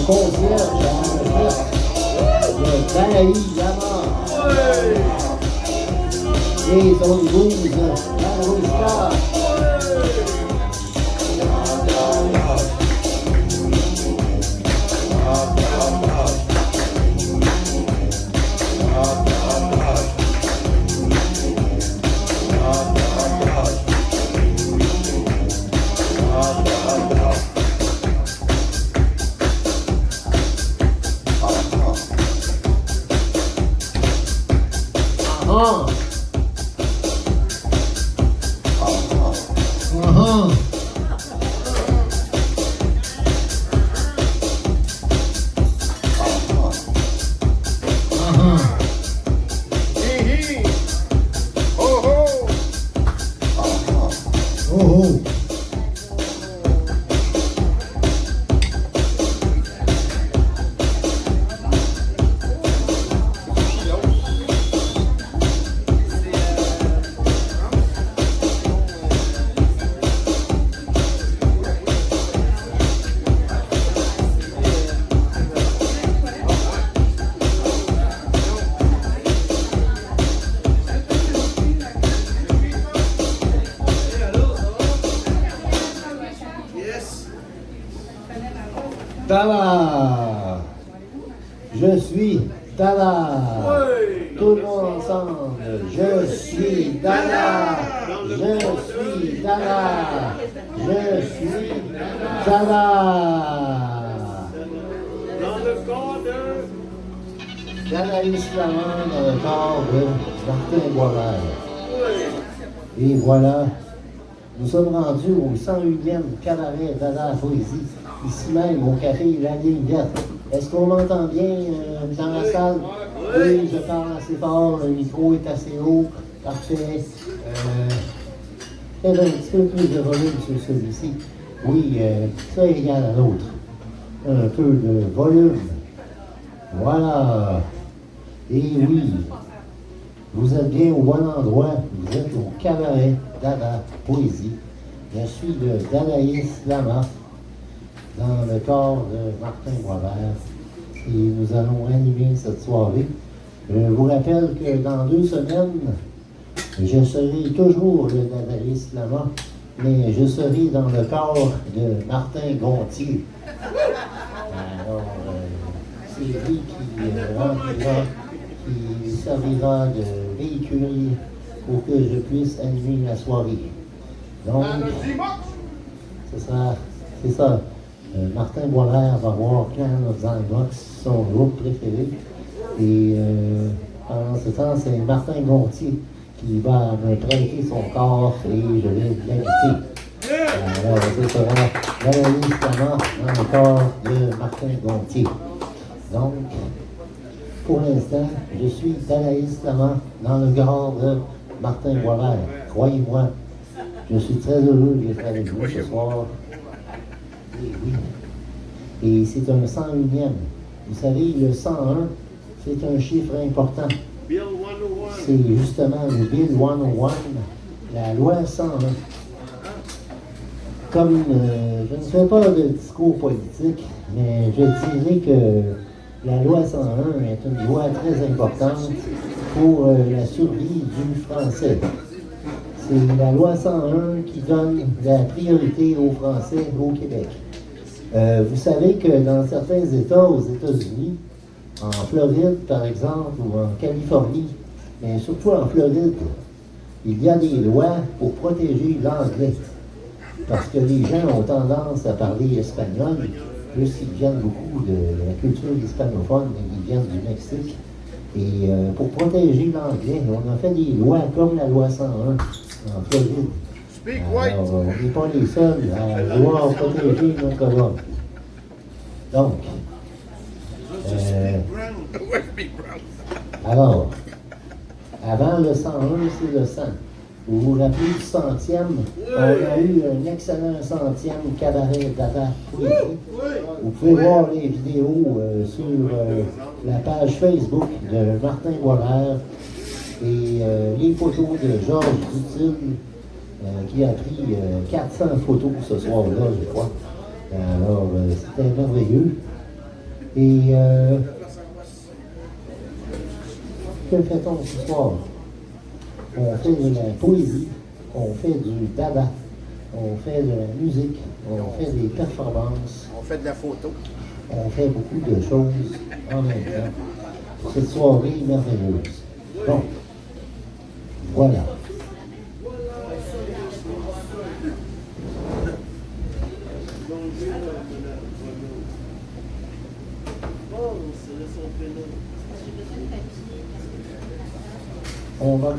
concierge de Dalaï Lama. Et son épouse, Maroista. Tala, je suis Tala, tout le monde ensemble, je suis Tala, je suis Tala, je suis Tala. Dans le corps de Dalaï Lama, dans le corps de Martin Boisvert. Et voilà, nous sommes rendus au 101e cabaret Dada Poésie. Ici même, au café La Ligne Verte. Est-ce qu'on m'entend bien dans la salle? Oui, je parle assez fort, le micro est assez haut. Parfait. Faites un petit peu plus de volume sur celui-ci. Oui, ça est égal à l'autre. Un peu de volume. Voilà. Et oui, vous êtes bien au bon endroit. Vous êtes au cabaret Dada Poésie. Je suis le Dalaïs Lama, dans le corps de Martin Boisvert, et nous allons animer cette soirée. Je vous rappelle que dans 2 semaines, je serai toujours le Dalaïs Lama, mais je serai dans le corps de Martin Gontier. Alors, c'est lui qui remplira, qui servira de véhicule pour que je puisse animer la soirée. Donc, c'est ça. Martin Boisvert va voir Clan of Zymox, son groupe préféré. Et pendant ce temps, c'est Martin Gontier qui va me prêter son corps et je vais l'inviter. Alors, ce sera Dalaïs Lama dans le corps de Martin Gontier. Donc, pour l'instant, je suis Dalaïs Lama dans le corps de Martin Boisvert. Croyez-moi, je suis très heureux d'être avec vous ce soir. Et oui. Et c'est un 101e. Vous savez, le 101, c'est un chiffre important. Bill 101. C'est justement le Bill 101, la loi 101. Comme je ne fais pas de discours politique, mais je dirais que la loi 101 est une loi très importante pour la survie du français. C'est la loi 101 qui donne la priorité aux Français au Québec. Vous savez que dans certains États aux États-Unis, en Floride par exemple, ou en Californie, mais surtout en Floride, il y a des lois pour protéger l'anglais. Parce que les gens ont tendance à parler espagnol, puisqu'ils viennent beaucoup de la culture hispanophone, ils viennent du Mexique. Et pour protéger l'anglais, on a fait des lois comme la loi 101 en Floride. Alors, on n'est pas les seuls à vouloir protéger notre colonne. Donc, alors, avant le 101, c'est le 100. Vous vous rappelez du 100e? On a eu un excellent 100e cabaret Dada Poésie. Vous pouvez voir les vidéos sur la page Facebook de Martin Boisvert et les photos de Georges Dutil qui a pris 400 photos ce soir-là, je crois. Alors, c'était merveilleux. Et que fait-on ce soir? On fait de la poésie, on fait du dada, on fait de la musique, on fait des performances. On fait de la photo. On fait beaucoup de choses en même temps. Cette soirée merveilleuse. Bon, voilà. On va